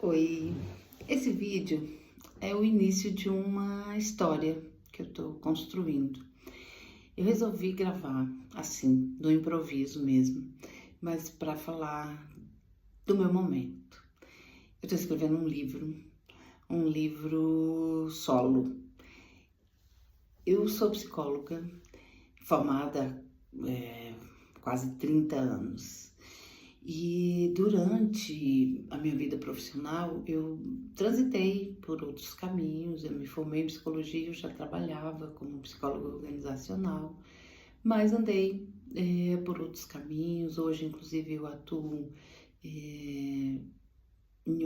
Oi, esse vídeo é o início de uma história que eu tô construindo. Eu resolvi gravar assim, do improviso mesmo, mas para falar do meu momento. Eu tô escrevendo um livro solo. Eu sou psicóloga, formada quase 30 anos. E durante a minha vida profissional, eu transitei por outros caminhos. Eu me formei em psicologia, eu já trabalhava como psicóloga organizacional, mas andei por outros caminhos. Hoje, inclusive, eu atuo em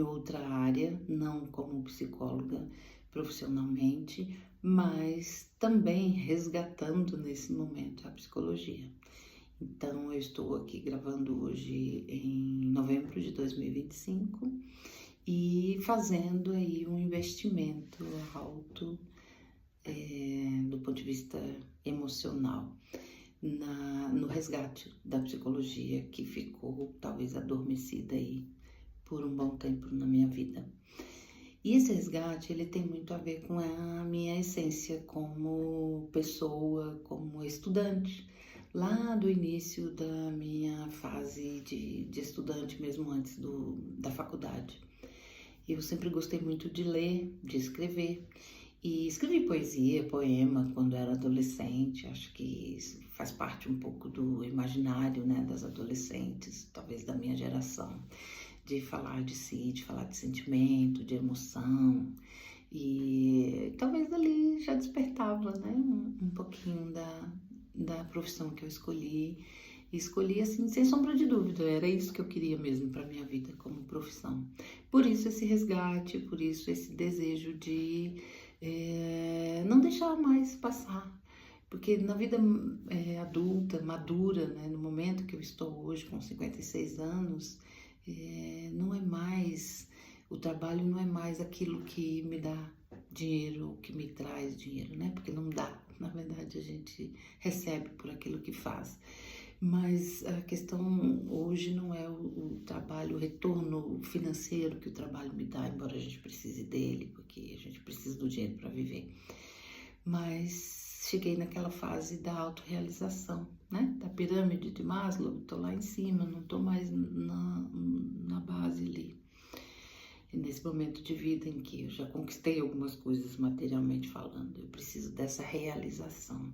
outra área, não como psicóloga profissionalmente, mas também resgatando nesse momento a psicologia. Então, eu estou aqui gravando hoje em novembro de 2025 e fazendo aí um investimento alto do ponto de vista emocional no resgate da psicologia que ficou talvez adormecida aí por um bom tempo na minha vida. E esse resgate, ele tem muito a ver com a minha essência como pessoa, como estudante, lá do início da minha fase de estudante, mesmo antes da faculdade. Eu sempre gostei muito de ler, de escrever, e escrevi poesia, poema quando era adolescente. Acho que isso faz parte um pouco do imaginário, né, das adolescentes, talvez da minha geração, de falar de si, de falar de sentimento, de emoção. E talvez ali já despertava, né, um pouquinho da profissão que eu escolhi. E escolhi assim, sem sombra de dúvida, era isso que eu queria mesmo para minha vida como profissão. Por isso esse resgate, por isso esse desejo de não deixar mais passar. Porque na vida adulta, madura, né, no momento que eu estou hoje, com 56 anos, não é mais, o trabalho não é mais aquilo que me dá dinheiro, que me traz dinheiro, né? Porque não dá, na verdade a gente recebe por aquilo que faz. Mas a questão hoje não é o trabalho, o retorno financeiro que o trabalho me dá, embora a gente precise dele, porque a gente precisa do dinheiro para viver. Mas cheguei naquela fase da autorrealização, né? Da pirâmide de Maslow, tô lá em cima, não tô mais na base ali. E nesse momento de vida em que eu já conquistei algumas coisas materialmente falando, eu preciso dessa realização.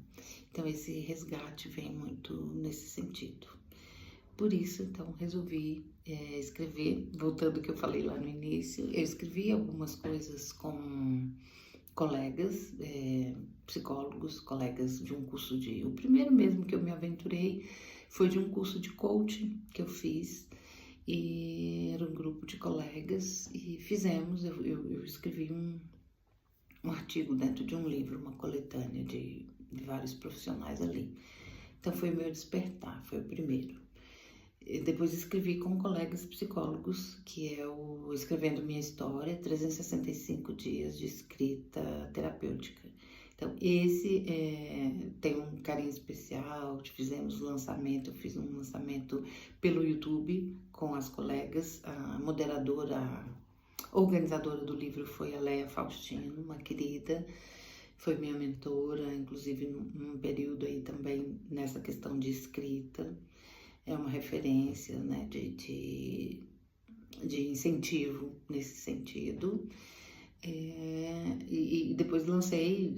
Então esse resgate vem muito nesse sentido. Por isso, então, resolvi escrever, voltando ao que eu falei lá no início, eu escrevi algumas coisas com colegas, psicólogos, colegas de um curso o primeiro mesmo que eu me aventurei foi de um curso de coaching que eu fiz, e era um grupo de colegas e fizemos, eu escrevi um artigo dentro de um livro, uma coletânea de vários profissionais ali. Então foi o meu despertar, foi o primeiro. E depois escrevi com colegas psicólogos, que é o Escrevendo Minha História, 365 dias de escrita terapêutica. Então, esse tem um carinho especial. Fizemos o lançamento, eu fiz um lançamento pelo YouTube com as colegas. A moderadora, a organizadora do livro foi a Leia Faustino, uma querida, foi minha mentora, inclusive num período aí também nessa questão de escrita. É uma referência, né, de incentivo nesse sentido. E depois lancei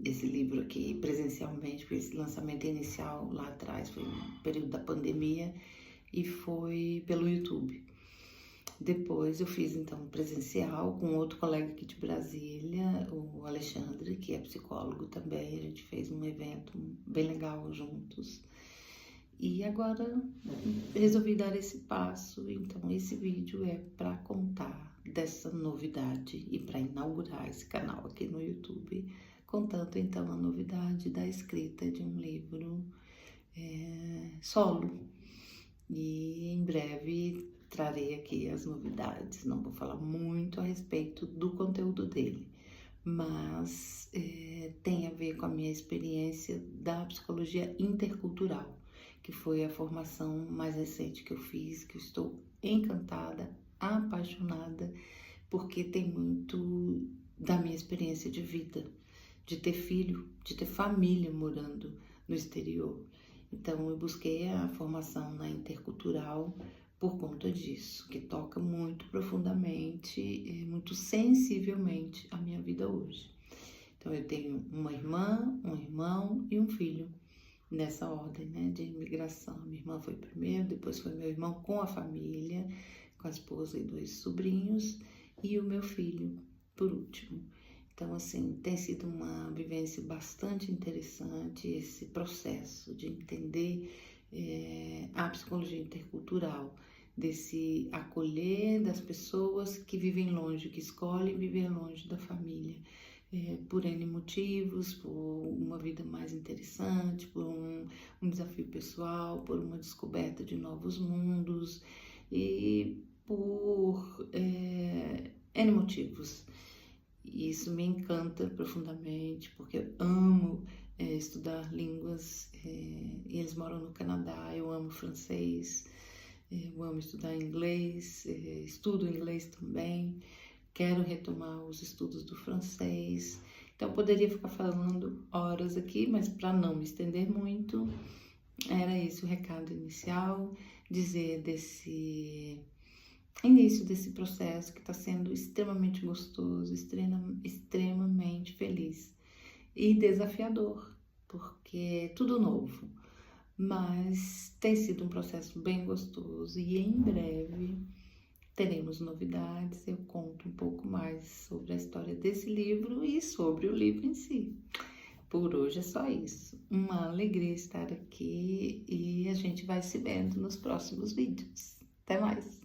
esse livro aqui presencialmente, porque esse lançamento inicial lá atrás foi no período da pandemia e foi pelo YouTube. Depois eu fiz então presencial com outro colega aqui de Brasília, o Alexandre, que é psicólogo também. A gente fez um evento bem legal juntos. E agora resolvi dar esse passo, então esse vídeo é para contar dessa novidade e para inaugurar esse canal aqui no YouTube, contando então a novidade da escrita de um livro solo. E em breve trarei aqui as novidades, não vou falar muito a respeito do conteúdo dele, mas tem a ver com a minha experiência da psicologia intercultural, que foi a formação mais recente que eu fiz, que eu estou encantada, apaixonada porque tem muito da minha experiência de vida, de ter filho, de ter família morando no exterior. Então, eu busquei a formação na intercultural por conta disso, que toca muito profundamente, muito sensivelmente a minha vida hoje. Então, eu tenho uma irmã, um irmão e um filho, nessa ordem, né, de imigração. Minha irmã foi primeiro, depois foi meu irmão com a família, com a esposa e 2 sobrinhos, e o meu filho, por último. Então, assim, tem sido uma vivência bastante interessante esse processo de entender a psicologia intercultural, desse acolher das pessoas que vivem longe, que escolhem viver longe da família, por N motivos, por uma vida mais interessante, por um desafio pessoal, por uma descoberta de novos mundos e por N motivos. E isso me encanta profundamente, porque eu amo estudar línguas, e eles moram no Canadá, eu amo francês, eu amo estudar inglês, estudo inglês também, quero retomar os estudos do francês. Então, eu poderia ficar falando horas aqui, mas para não me estender muito, era esse o recado inicial, dizer desse início desse processo que está sendo extremamente gostoso, extremamente feliz e desafiador, porque é tudo novo, mas tem sido um processo bem gostoso e em breve teremos novidades. Eu conto um pouco mais sobre a história desse livro e sobre o livro em si. Por hoje é só isso. Uma alegria estar aqui e a gente vai se vendo nos próximos vídeos. Até mais!